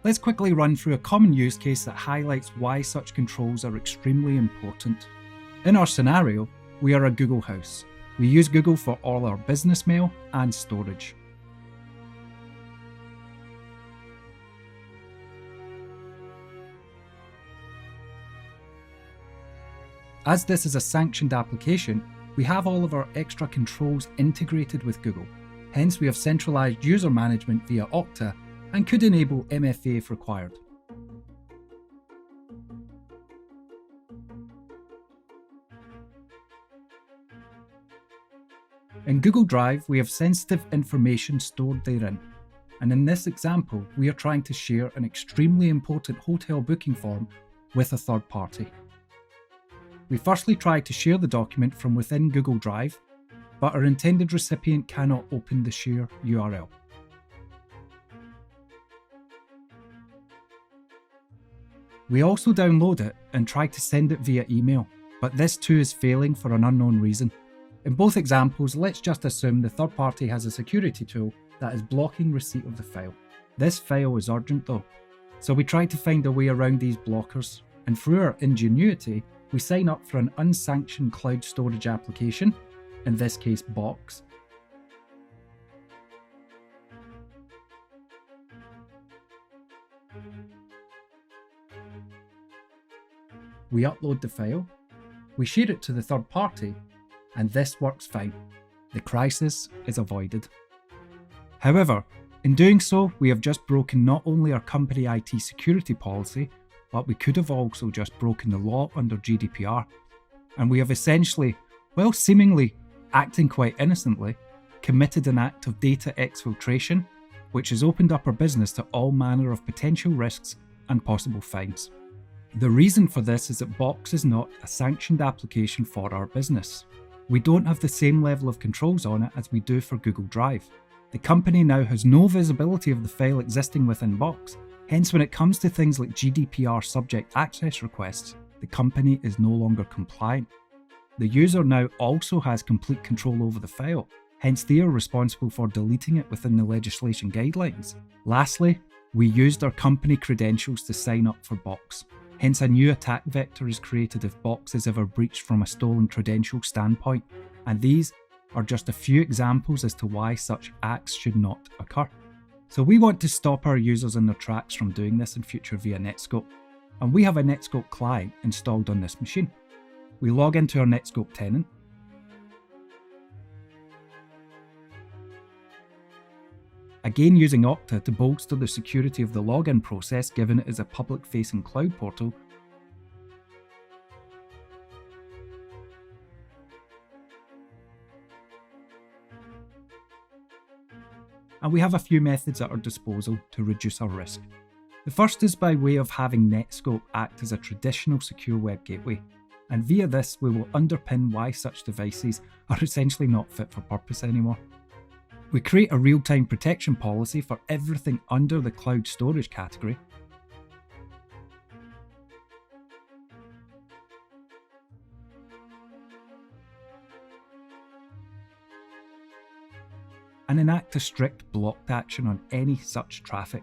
Let's quickly run through a common use case that highlights why such controls are extremely important. In our scenario, we are a Google house. We use Google for all our business mail and storage. As this is a sanctioned application, we have all of our extra controls integrated with Google. Hence, we have centralized user management via Okta and could enable MFA if required. In Google Drive, we have sensitive information stored therein. And in this example, we are trying to share an extremely important hotel booking form with a third party. We firstly try to share the document from within Google Drive, but our intended recipient cannot open the share URL. We also download it and try to send it via email, but this too is failing for an unknown reason. In both examples, let's just assume the third party has a security tool that is blocking receipt of the file. This file is urgent though, so we try to find a way around these blockers, and through our ingenuity, we sign up for an unsanctioned cloud storage application, in this case Box. We upload the file, we share it to the third party, and this works fine. The crisis is avoided. However, in doing so, we have just broken not only our company IT security policy, but we could have also just broken the law under GDPR. And we have essentially, well, seemingly acting quite innocently, committed an act of data exfiltration, which has opened up our business to all manner of potential risks and possible fines. The reason for this is that Box is not a sanctioned application for our business. We don't have the same level of controls on it as we do for Google Drive. The company now has no visibility of the file existing within Box. Hence, when it comes to things like GDPR subject access requests, the company is no longer compliant. The user now also has complete control over the file, hence they are responsible for deleting it within the legislation guidelines. Lastly, we used our company credentials to sign up for Box. Hence, a new attack vector is created if Box is ever breached from a stolen credential standpoint, and these are just a few examples as to why such acts should not occur. So we want to stop our users in their tracks from doing this in future via Netskope, and we have a Netskope client installed on this machine. We log into our Netskope tenant, again using Okta to bolster the security of the login process given it is a public-facing cloud portal. And we have a few methods at our disposal to reduce our risk. The first is by way of having Netskope act as a traditional secure web gateway, and via this we will underpin why such devices are essentially not fit for purpose anymore. We create a real-time protection policy for everything under the cloud storage category. And enact a strict blocked action on any such traffic.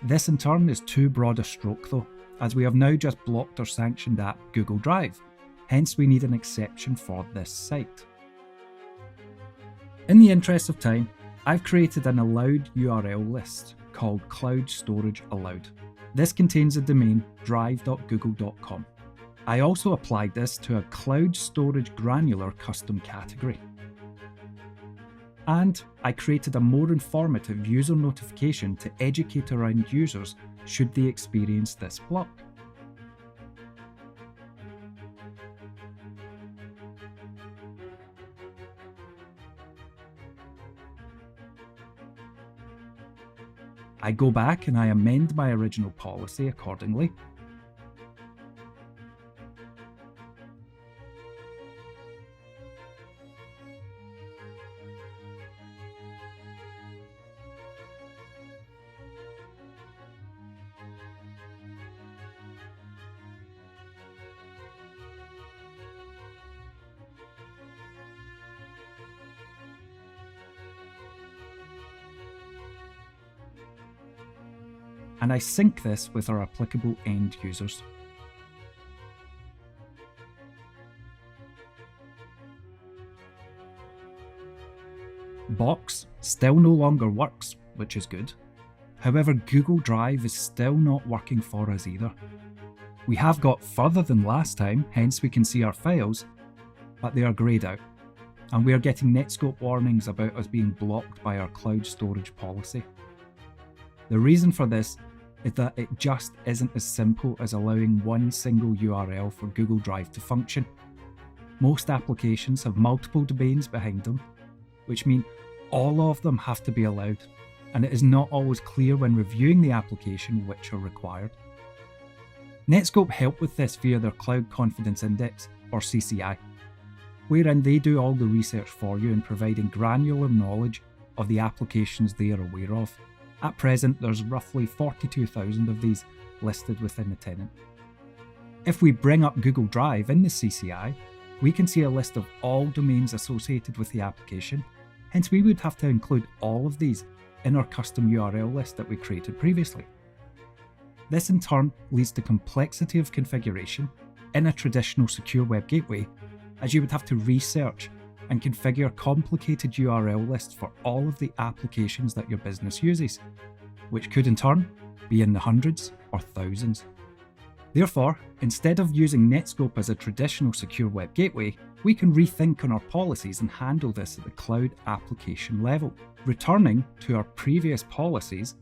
This in turn is too broad a stroke though, as we have now just blocked our sanctioned app Google Drive, hence we need an exception for this site. In the interest of time, I've created an allowed URL list called Cloud Storage Allowed. This contains a domain drive.google.com. I also applied this to a Cloud Storage Granular custom category. And I created a more informative user notification to educate around users should they experience this block. I go back and I amend my original policy accordingly. And I sync this with our applicable end users. Box still no longer works, which is good. However, Google Drive is still not working for us either. We have got further than last time, hence we can see our files, but they are greyed out. And we are getting Netskope warnings about us being blocked by our cloud storage policy. The reason for this is that it just isn't as simple as allowing one single URL for Google Drive to function. Most applications have multiple domains behind them, which mean all of them have to be allowed, and it is not always clear when reviewing the application which are required. Netskope help with this via their Cloud Confidence Index, or CCI, wherein they do all the research for you in providing granular knowledge of the applications they are aware of. At present, there's roughly 42,000 of these listed within the tenant. If we bring up Google Drive in the CCI, we can see a list of all domains associated with the application, hence we would have to include all of these in our custom URL list that we created previously. This in turn leads to complexity of configuration in a traditional secure web gateway, as you would have to research and configure complicated URL lists for all of the applications that your business uses, which could in turn be in the hundreds or thousands. Therefore, instead of using Netskope as a traditional secure web gateway, we can rethink on our policies and handle this at the cloud application level. Returning to our previous policies,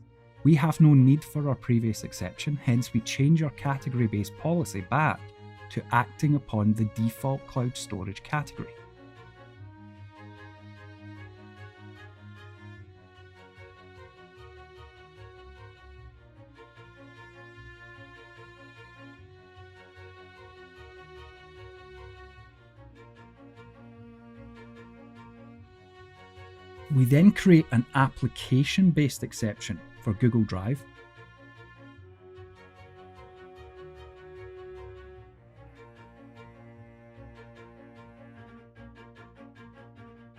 we have no need for our previous exception, hence we change our category-based policy back to acting upon the default cloud storage category. We then create an application-based exception for Google Drive.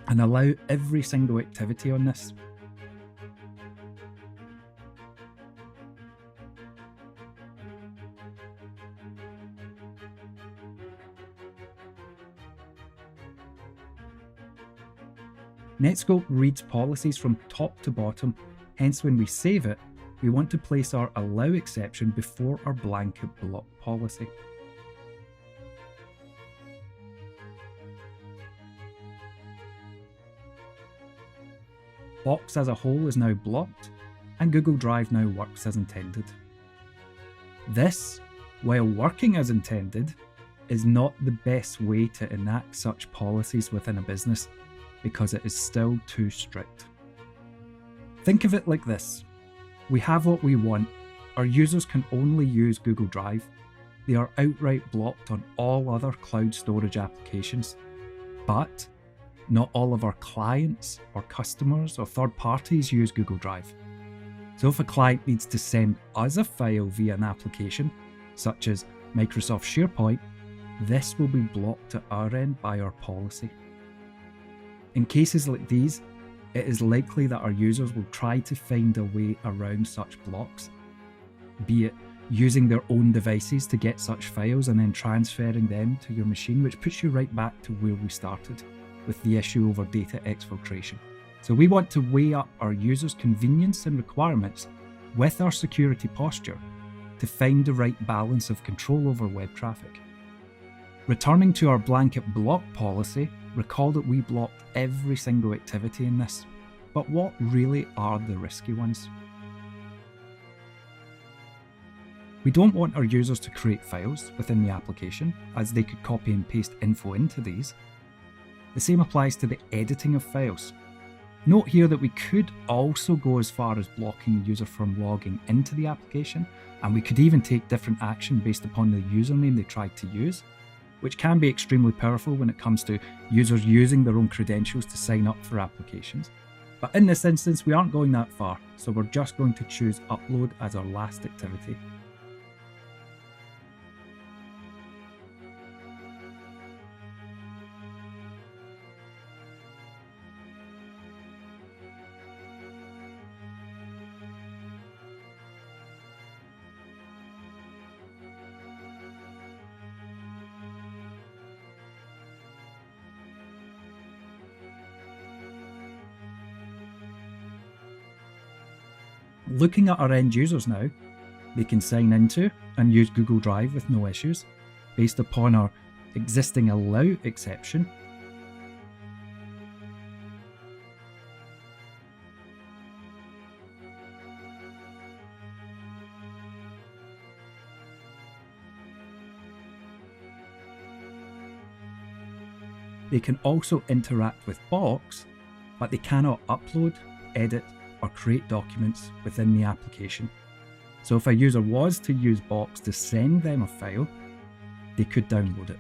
And allow every single activity on this. Netskope reads policies from top to bottom, hence when we save it, we want to place our allow exception before our blanket block policy. Box as a whole is now blocked, and Google Drive now works as intended. This, while working as intended, is not the best way to enact such policies within a business, because it is still too strict. Think of it like this. We have what we want. Our users can only use Google Drive. They are outright blocked on all other cloud storage applications. But not all of our clients or customers or third parties use Google Drive. So if a client needs to send us a file via an application, such as Microsoft SharePoint, this will be blocked at our end by our policy. In cases like these, it is likely that our users will try to find a way around such blocks, be it using their own devices to get such files and then transferring them to your machine, which puts you right back to where we started with the issue over data exfiltration. So we want to weigh up our users' convenience and requirements with our security posture to find the right balance of control over web traffic. Returning to our blanket block policy, recall that we blocked every single activity in this, but what really are the risky ones? We don't want our users to create files within the application, as they could copy and paste info into these. The same applies to the editing of files. Note here that we could also go as far as blocking the user from logging into the application, and we could even take different action based upon the username they tried to use, which can be extremely powerful when it comes to users using their own credentials to sign up for applications. But in this instance, we aren't going that far, so we're just going to choose upload as our last activity. Looking at our end users now, they can sign into and use Google Drive with no issues, based upon our existing allow exception. They can also interact with Box, but they cannot upload, edit, or create documents within the application. So if a user was to use Box to send them a file, they could download it.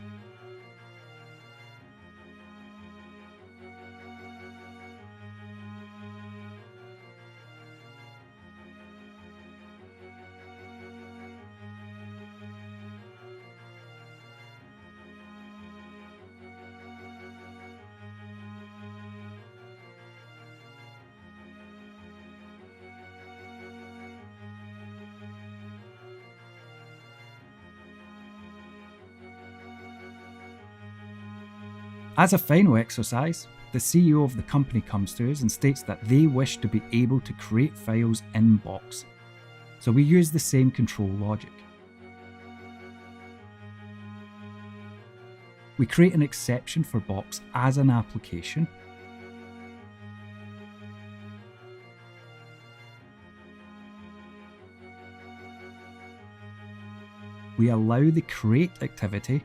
As a final exercise, the CEO of the company comes to us and states that they wish to be able to create files in Box. So we use the same control logic. We create an exception for Box as an application. We allow the create activity.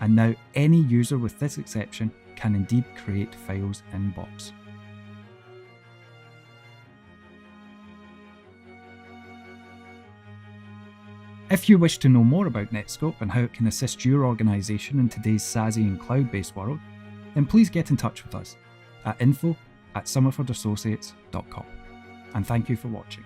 And now any user with this exception can indeed create files in Box. If you wish to know more about Netskope and how it can assist your organisation in today's SASE and cloud-based world, then please get in touch with us at info@somerfordassociates.com. And thank you for watching.